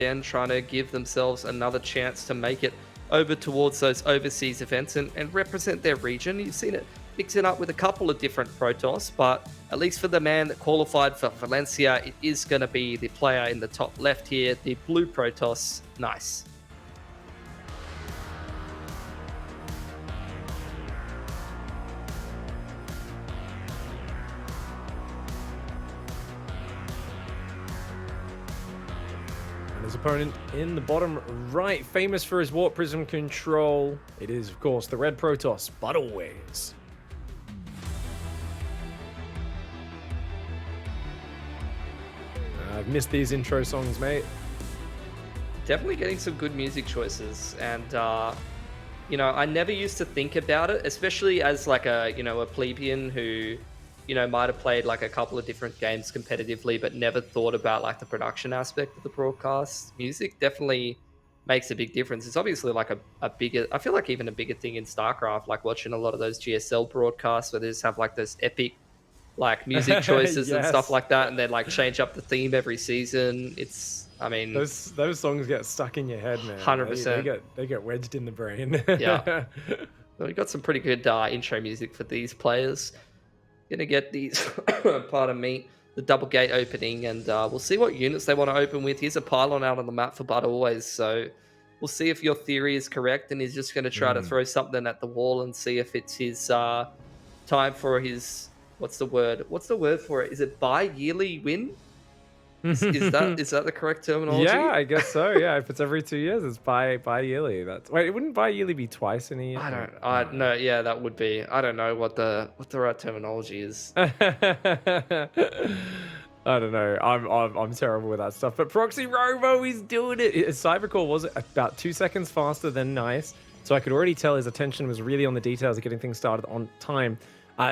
again, trying to give themselves another chance to make it over towards those overseas events and represent their region. You've seen it mixing up with a couple of different Protoss, but at least for the man that qualified for Valencia, it is going to be the player in the top left here, the blue Protoss. Nice. His opponent in the bottom right, famous for his warp prism control. It is, of course, the red Protoss, ButAlways. I've missed these intro songs, mate. Definitely getting some good music choices, and you know, I never used to think about it, especially as like a a plebeian who might have played like a couple of different games competitively, but never thought about like the production aspect of the broadcast. Music definitely makes a big difference. It's obviously like a bigger, I feel like even a bigger thing in StarCraft, like watching a lot of those GSL broadcasts where they just have like those epic like music choices and stuff Yes. like that, and then like change up the theme every season. I mean, those songs get stuck in your head, man. 100%. They get wedged in the brain. Yeah. Well, we got some pretty good intro music for these players. Gonna get these, pardon me, the double gate opening, and we'll see what units they want to open with. Here's a pylon out on the map for ButAlways, so we'll see if your theory is correct, and he's just going to try to throw something at the wall and see if it's his time for his, what's the word for it? Is it bi-yearly win? Is that the correct terminology? Yeah, I guess so. Yeah, if it's every 2 years, it's bi-yearly. Wait, wouldn't bi-yearly be twice in a year? I don't know. Yeah, that would be. I don't know what the right terminology is. I don't know. I'm terrible with that stuff. But Proxy Robo, he's doing it. His Cybercore was about 2 seconds faster than Nice, so I could already tell his attention was really on the details of getting things started on time.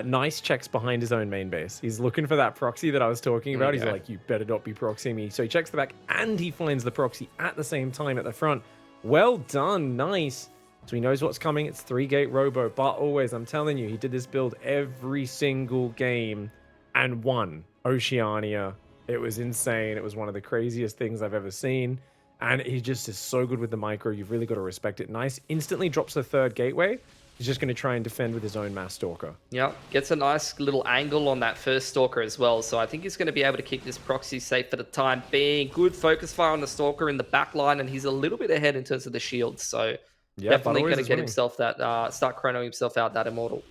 Nice checks behind his own main base. He's looking for that proxy that I was talking about. He's like, you better not be proxying me. So he checks the back and he finds the proxy at the same time at the front. Well done, Nice. So he knows what's coming. It's 3-gate Robo. ButAlways, I'm telling you, he did this build every single game and won Oceania. It was insane. It was one of the craziest things I've ever seen. And he just is so good with the micro. You've really got to respect it. Nice instantly drops the third gateway. He's just going to try and defend with his own mass stalker. Yep, gets a nice little angle on that first stalker as well. So I think he's going to be able to keep this proxy safe for the time being. Good focus fire on the stalker in the back line, and he's a little bit ahead in terms of the shields. So definitely going to get himself that, start chronoing himself out that immortal.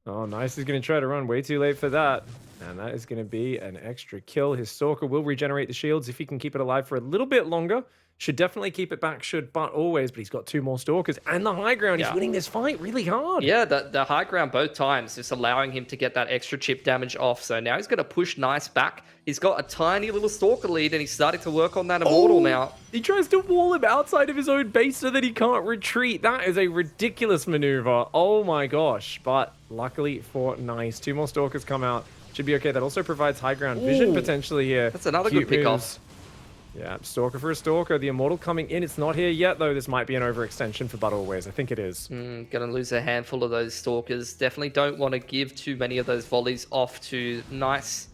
Oh, Nice is going to try to run way too late for that. And that is going to be an extra kill. His stalker will regenerate the shields if he can keep it alive for a little bit longer. Should definitely keep it back, ButAlways, but he's got 2 more stalkers. And the high ground, he's winning this fight really hard. Yeah, the high ground both times, just allowing him to get that extra chip damage off. So now he's going to push Nice back. He's got a tiny little stalker lead, and he's starting to work on that immortal now. He tries to wall him outside of his own base so that he can't retreat. That is a ridiculous maneuver. Oh my gosh. But luckily for Nice, 2 more stalkers come out. Should be okay. That also provides high ground vision potentially here. That's another good pick-off. Yeah, stalker for a stalker. The immortal coming in. It's not here yet, though. This might be an overextension for ButAlways. I think it is. Gonna lose a handful of those stalkers. Definitely don't want to give too many of those volleys off to Nice,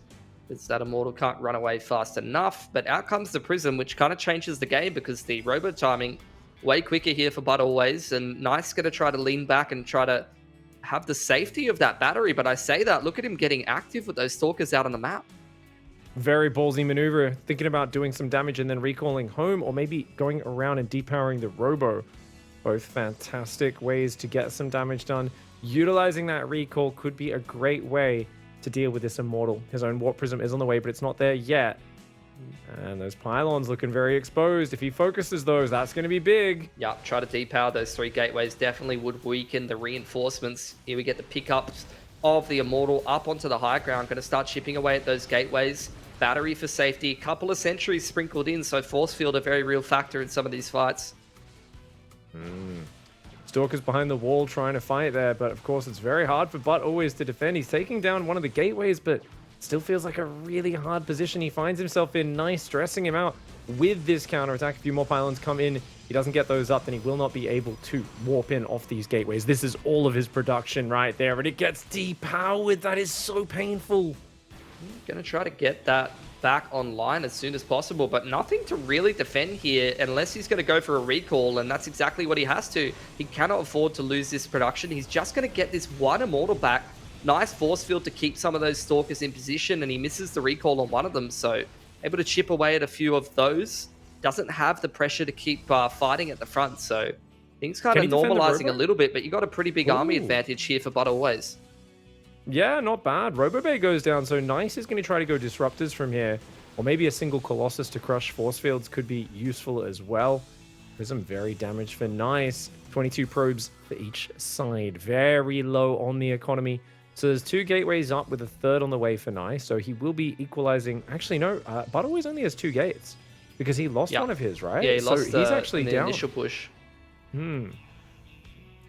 because that immortal can't run away fast enough. But out comes the prism, which kind of changes the game, because the robo timing way quicker here for ButAlways, and Nice gonna try to lean back and try to have the safety of that battery. But I say that, look at him getting active with those stalkers out on the map. Very ballsy maneuver, thinking about doing some damage and then recalling home, or maybe going around and depowering the Robo. Both fantastic ways to get some damage done. Utilizing that recall could be a great way to deal with this Immortal. His own Warp Prism is on the way, but it's not there yet. And those pylons looking very exposed. If he focuses those, that's going to be big. Yeah, try to depower those 3 gateways. Definitely would weaken the reinforcements. Here we get the pickups of the Immortal up onto the high ground. Going to start chipping away at those gateways. Battery for safety, a couple of sentries sprinkled in, so force field a very real factor in some of these fights. Stalker's behind the wall trying to fight there, but of course it's very hard for ButAlways to defend. He's taking down one of the gateways, but still feels like a really hard position he finds himself in. Nice, stressing him out with this counterattack. A few more pylons come in. He doesn't get those up, then he will not be able to warp in off these gateways. This is all of his production right there, and it gets depowered. That is so painful. Gonna try to get that back online as soon as possible, but nothing to really defend here unless he's going to go for a recall, and that's exactly what he has to. He cannot afford to lose this production. He's just going to get this one Immortal back. Nice force field to keep some of those Stalkers in position, and he misses the recall on one of them, so able to chip away at a few of those. Doesn't have the pressure to keep fighting at the front, so things kind of normalizing a little bit, but you got a pretty big army advantage here for ButAlways. Yeah, not bad. RoboBay goes down, so Nice is going to try to go Disruptors from here. Or maybe a single Colossus to crush force fields could be useful as well. Prism very damaged for Nice. 22 probes for each side. Very low on the economy. So there's 2 gateways up with a 3rd on the way for Nice. So he will be equalizing. Actually, no. ButAlways only has 2 gates because he lost one of his, right? Yeah, he lost he's actually the down. Initial push.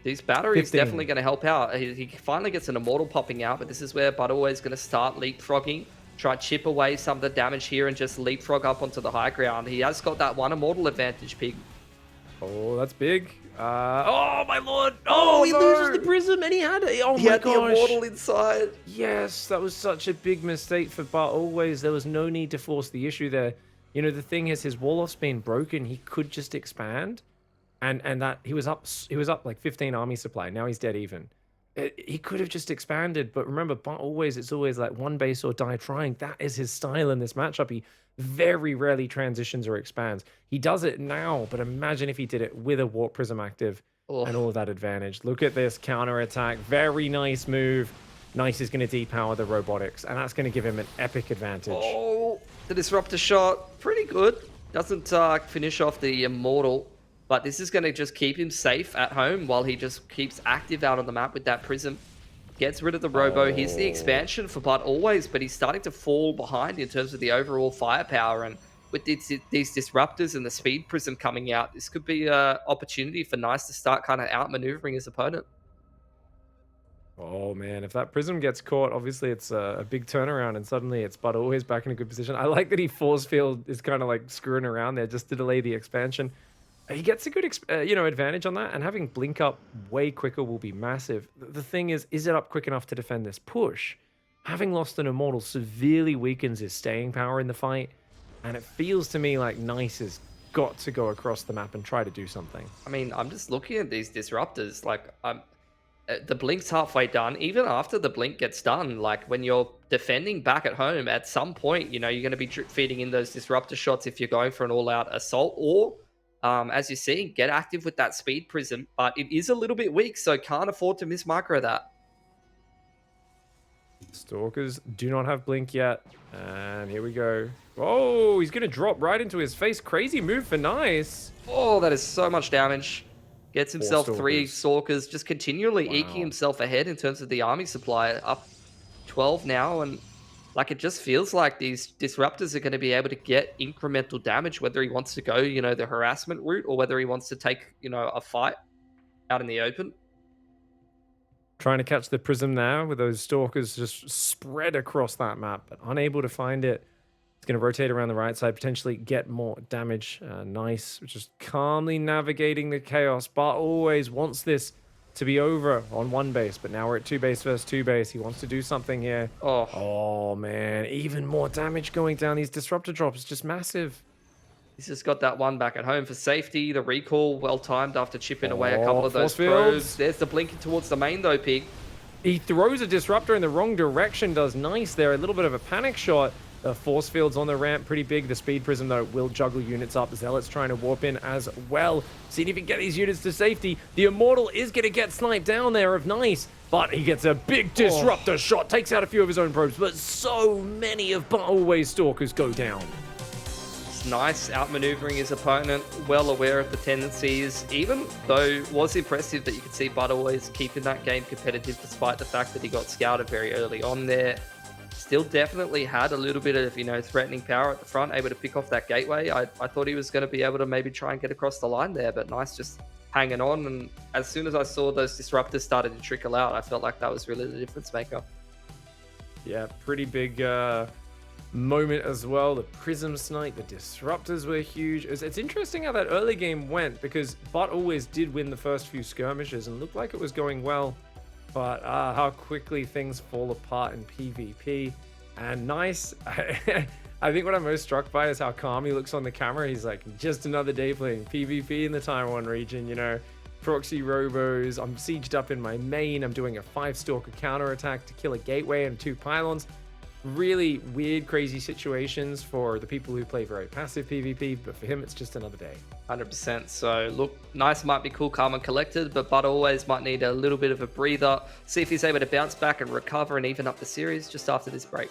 These batteries 15. definitely going to help out. He finally gets an Immortal popping out, but this is where ButAlways is going to start leapfrogging. Try chip away some of the damage here and just leapfrog up onto the high ground. He has got that one Immortal advantage, Pig. Oh, that's big. Oh, my lord. Oh, he no. loses the Prism and he had it. Oh, He my had gosh. the Immortal inside. Yes, that was such a big mistake for ButAlways. There was no need to force the issue there. You know, the thing is, his wall-off's been broken. He could just expand. And that he was up like 15 army supply. Now he's dead even. He could have just expanded, but remember, ButAlways, it's always like one base or die trying. That is his style in this matchup. He very rarely transitions or expands. He does it now, but imagine if he did it with a Warp Prism active and all of that advantage. Look at this counter attack. Very nice move. Nice is going to depower the robotics, and that's going to give him an epic advantage. Oh, the Disruptor shot, pretty good. Doesn't finish off the Immortal. But this is going to just keep him safe at home while he just keeps active out on the map with that Prism. Gets rid of the Robo. Here's the expansion for ButAlways, but he's starting to fall behind in terms of the overall firepower. And with these Disruptors and the Speed Prism coming out, this could be an opportunity for Nice to start kind of outmaneuvering his opponent. Oh, man. If that Prism gets caught, obviously it's a big turnaround, and suddenly it's ButAlways back in a good position. I like that he force field is kind of like screwing around there just to delay the expansion. He gets a good, advantage on that, and having Blink up way quicker will be massive. The thing is it up quick enough to defend this push? Having lost an Immortal severely weakens his staying power in the fight, and it feels to me like Nice has got to go across the map and try to do something. I mean, I'm just looking at these Disruptors, like, the Blink's halfway done. Even after the Blink gets done, like, when you're defending back at home, at some point, you know, you're going to be drip feeding in those Disruptor shots if you're going for an all-out assault, or as you see, get active with that Speed Prism, but it is a little bit weak, so can't afford to miss micro that. Stalkers do not have Blink yet, and here we go. Oh, he's going to drop right into his face. Crazy move for Nice. Oh, that is so much damage. Gets himself 3 Stalkers, just continually eking himself ahead in terms of the army supply. Up 12 now, and like, it just feels like these Disruptors are going to be able to get incremental damage, whether he wants to go, you know, the harassment route, or whether he wants to take, you know, a fight out in the open. Trying to catch the Prism now with those Stalkers just spread across that map, but unable to find it. It's going to rotate around the right side, potentially get more damage. Nice, just calmly navigating the chaos. ButAlways wants this to be over on one base, but now we're at 2 base versus 2 base. He wants to do something here. Oh man, even more damage going down. These Disruptor drops just massive. He's just got that one back at home for safety. The recall well timed after chipping away a couple of those probes. There's the blinking towards the main though, Pig. He throws a Disruptor in the wrong direction, does Nice there. A little bit of a panic shot. Force fields on the ramp, pretty big. The Speed Prism, though, will juggle units up. Zealot's trying to warp in as well. Seeing if he can get these units to safety. The Immortal is going to get sniped down there of Nice, but he gets a big Disruptor shot. Takes out a few of his own probes, but so many of ButAlways Stalkers go down. It's Nice outmaneuvering his opponent, well aware of the tendencies, even though it was impressive that you could see ButAlways keeping that game competitive despite the fact that he got scouted very early on there. Still definitely had a little bit of, you know, threatening power at the front, able to pick off that gateway. I thought he was going to be able to maybe try and get across the line there, but Nice just hanging on. And as soon as I saw those Disruptors started to trickle out, I felt like that was really the difference maker. Yeah, pretty big moment as well. The Prism snipe, the Disruptors were huge. It's interesting how that early game went, because ButAlways did win the first few skirmishes and looked like it was going well. But how quickly things fall apart in PvP. And Nice, I think what I'm most struck by is how calm he looks on the camera. He's like, just another day playing PvP in the Taiwan region, you know, proxy robos. I'm sieged up in my main. I'm doing a 5-stalker counterattack to kill a gateway and 2 pylons. Really weird, crazy situations for the people who play very passive PvP, but for him, it's just another day. 100%. So look, nice might be cool, calm and collected, but ButAlways might need a little bit of a breather. See if he's able to bounce back and recover and even up the series just after this break.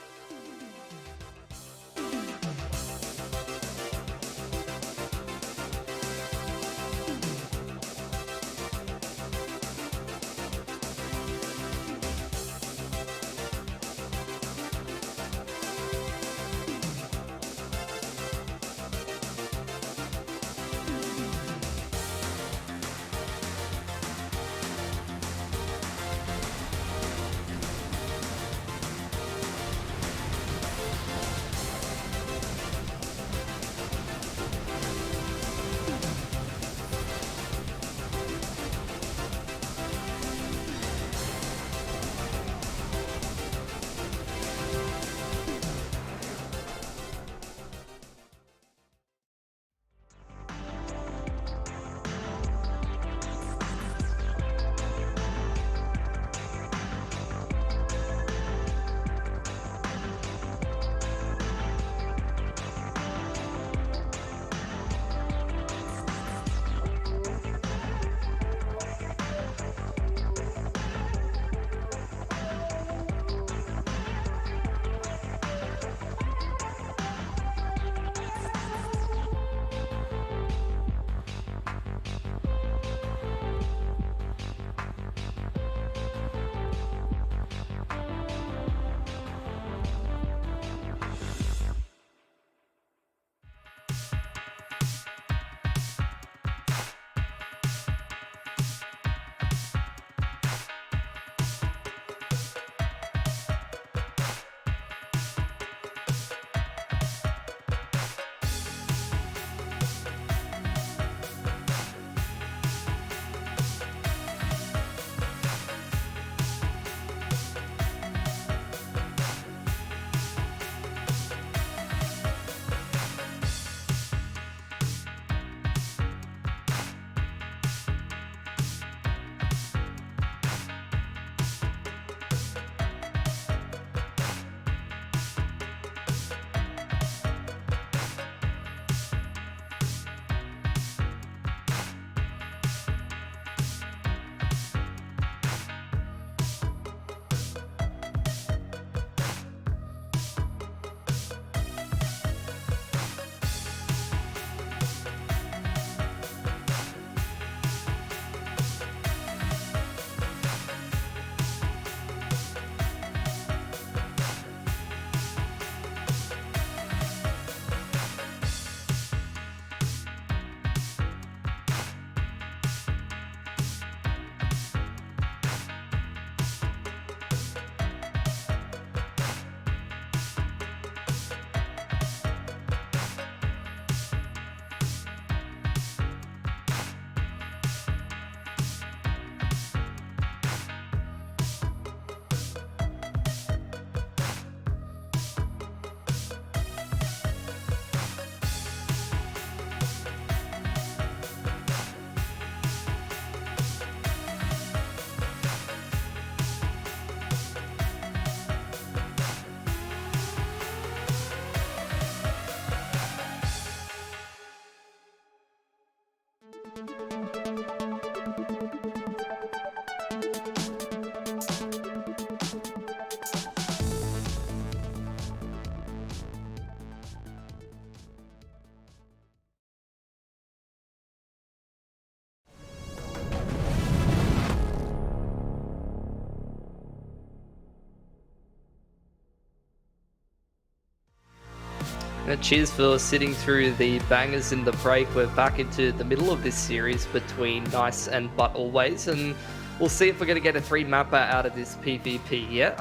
Cheers for sitting through the bangers in the break. We're back into the middle of this series between Nice and ButAlways, and we'll see if we're going to get a 3-mapper out of this PvP yet.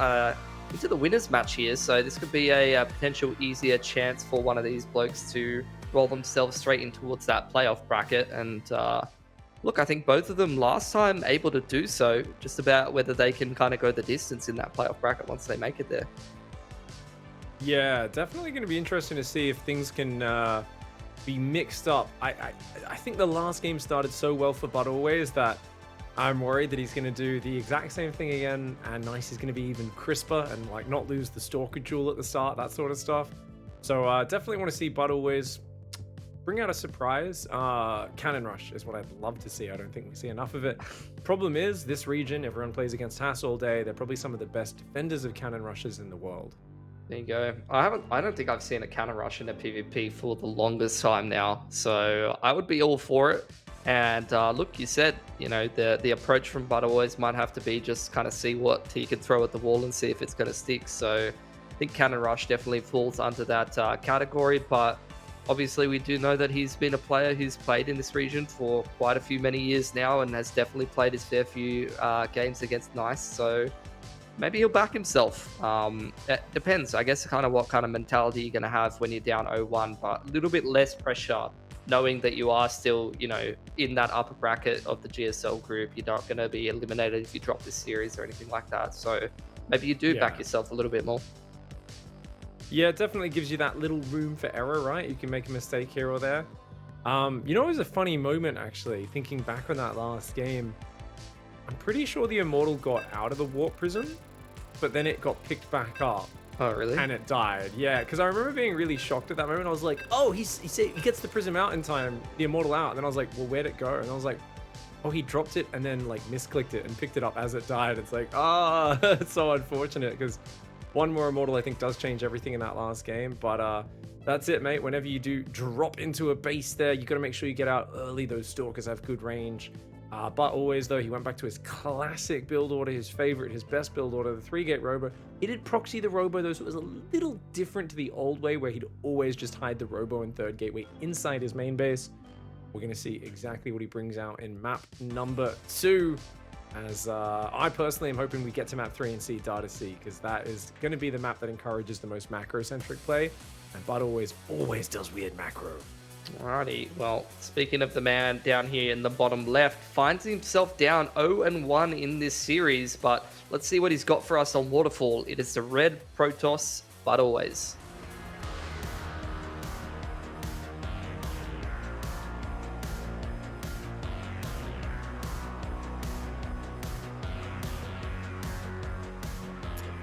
Into the winners match here, so this could be a potential easier chance for one of these blokes to roll themselves straight in towards that playoff bracket. And look, I think both of them last time able to do so, just about whether they can kind of go the distance in that playoff bracket once they make it there. Yeah, definitely going to be interesting to see if things can be mixed up. I think the last game started so well for ButAlways that I'm worried that he's going to do the exact same thing again, and Nice is going to be even crisper and like not lose the Stalker Jewel at the start, that sort of stuff. So definitely want to see ButAlways bring out a surprise. Cannon Rush is what I'd love to see. I don't think we see enough of it. Problem is, this region, everyone plays against Hass all day. They're probably some of the best defenders of Cannon Rushes in the world. There you go. I don't think I've seen a cannon rush in a PvP for the longest time now. So I would be all for it. And look, you said, you know, the approach from ButAlways might have to be just kind of see what he can throw at the wall and see if it's going to stick. So I think cannon rush definitely falls under that category. But obviously we do know that he's been a player who's played in this region for quite a few many years now and has definitely played his fair few games against Nice. So maybe he'll back himself. It depends, I guess, kind of what kind of mentality you're going to have when you're down 0-1, but a little bit less pressure knowing that you are still, you know, in that upper bracket of the GSL group. You're not going to be eliminated if you drop this series or anything like that. So maybe you do back yourself a little bit more. Yeah, it definitely gives you that little room for error, right? You can make a mistake here or there. You know, it was a funny moment, actually, thinking back on that last game. I'm pretty sure the Immortal got out of the Warp Prism, but then it got picked back up. Oh, really? And it died. Yeah, because I remember being really shocked at that moment. I was like, oh, he gets the Prism out in time, the Immortal out. And then I was like, well, where'd it go? And I was like, oh, he dropped it and then like misclicked it and picked it up as it died. It's like, it's so unfortunate because one more Immortal, I think, does change everything in that last game. But that's it, mate. Whenever you do drop into a base there, you got to make sure you get out early. Those Stalkers have good range. ButAlways, though, he went back to his classic build order, his favorite, his best build order, the 3-gate Robo. He did proxy the Robo, though, so it was a little different to the old way where he'd always just hide the Robo and 3rd gateway inside his main base. We're going to see exactly what he brings out in map number 2. As I personally am hoping we get to map 3 and see Data C, because that is going to be the map that encourages the most macro-centric play, and ButAlways always does weird macro. Alrighty, well, speaking of the man down here in the bottom left, finds himself down 0-1 in this series, but let's see what he's got for us on Waterfall. It is the red Protoss, ButAlways.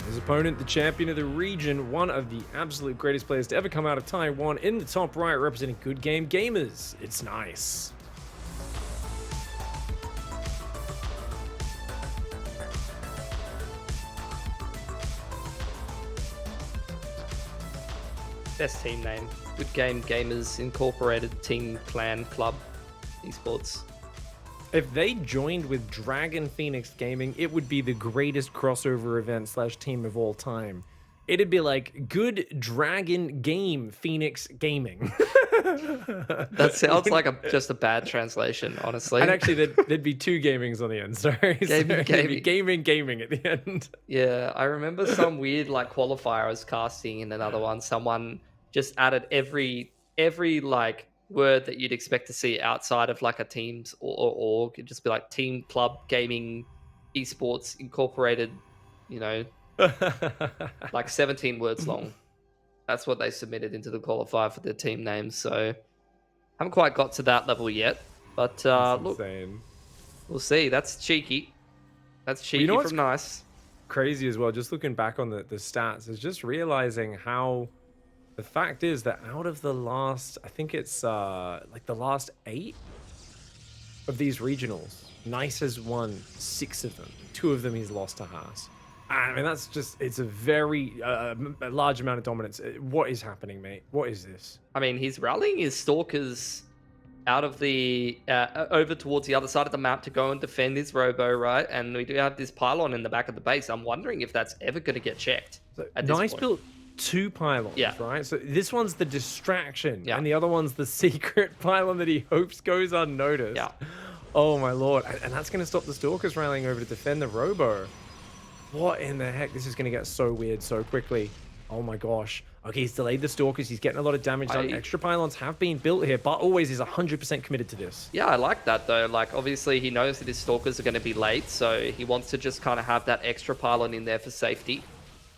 His opponent, the champion of the region, one of the absolute greatest players to ever come out of Taiwan, in the top right, representing Good Game Gamers. It's Nice. Best team name. Good Game Gamers Incorporated Team Clan Club Esports. If they joined with Dragon Phoenix Gaming, it would be the greatest crossover event / team of all time. It'd be like Good Dragon Game Phoenix Gaming. That sounds like just a bad translation, honestly. And actually, there'd be 2 gamings on the end. Sorry, gaming at the end. Yeah, I remember some weird like qualifier I was casting in another one. Someone just added every like word that you'd expect to see outside of like a teams or org. It'd just be like Team Club Gaming Esports Incorporated, you know, like 17 words long. That's what they submitted into the qualifier for their team names. So haven't quite got to that level yet, but look, insane. We'll see. That's cheeky. That's cheeky from Nice. Crazy as well. Just looking back on the stats, is just realizing how the fact is that out of the last, I think it's like the last 8 of these regionals, Nice has won 6 of them. 2 of them he's lost to Haas. I mean, that's just, it's a very a large amount of dominance. What is happening, mate? What is this? I mean, he's rallying his Stalkers out of the, over towards the other side of the map to go and defend his Robo, right? And we do have this pylon in the back of the base. I'm wondering if that's ever going to get checked. So Nice built 2 pylons, right? So this one's the distraction, and the other one's the secret pylon that he hopes goes unnoticed. Yeah. Oh my lord. And that's going to stop the Stalkers rallying over to defend the Robo. What in the heck? This is going to get so weird so quickly. Oh my gosh. Okay, he's delayed the Stalkers. He's getting a lot of damage done. Extra pylons have been built here, but always is 100% committed to this. Yeah, I like that though. Like, obviously he knows that his Stalkers are going to be late, so he wants to just kind of have that extra pylon in there for safety.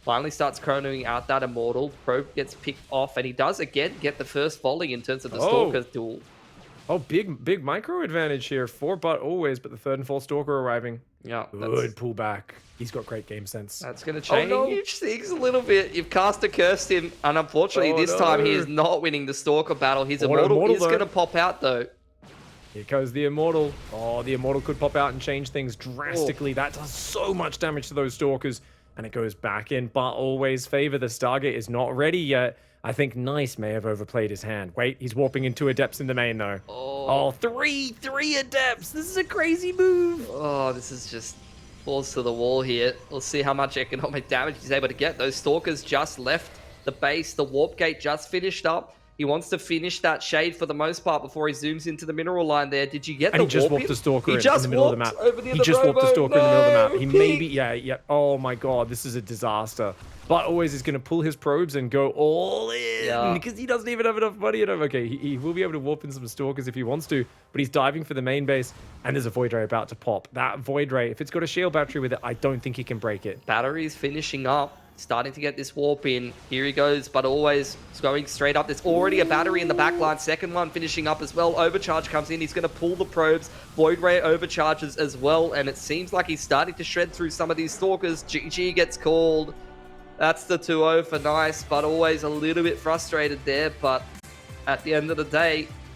Finally starts chronoing out that Immortal. Probe gets picked off, and he does again get the first volley in terms of the Stalker duel. Oh, big micro advantage here for ButAlways, but the third and fourth Stalker arriving. Yeah, Good pullback. He's got great game sense. That's going to change things a little bit. You've cast a cursed him, and unfortunately this time he is not winning the Stalker battle. His Immortal is going to pop out though. Here goes the Immortal. Oh, the Immortal could pop out and change things drastically. That does so much damage to those Stalkers. And it goes back in ButAlways' favor. The Stargate is not ready yet. I think Nice may have overplayed his hand. Wait, he's warping into Adepts in the main, though. Oh, three Adepts. This is a crazy move. Oh, this is just balls to the wall here. We'll see how much economic damage he's able to get. Those Stalkers just left the base. The Warp Gate just finished up. He wants to finish that Shade for the most part before he zooms into the mineral line there. Did you get the warp? And he just walked the Stalker in the middle of the map. He just walked the Stalker in the middle of the map. He maybe, yeah. Oh my god, this is a disaster. ButAlways is going to pull his probes and go all in because he doesn't even have enough money. Okay, he will be able to warp in some Stalkers if he wants to, but he's diving for the main base, and there's a Void Ray about to pop. That Void Ray, if it's got a shield battery with it, I don't think he can break it. Battery's finishing up. Starting to get this warp in. Here he goes, ButAlways going straight up. There's already a battery in the back line. Second one finishing up as well. Overcharge comes in. He's going to pull the probes. Void Ray overcharges as well. And it seems like he's starting to shred through some of these Stalkers. GG gets called. That's the 2-0 for Nice. ButAlways a little bit frustrated there. But at the end of the day,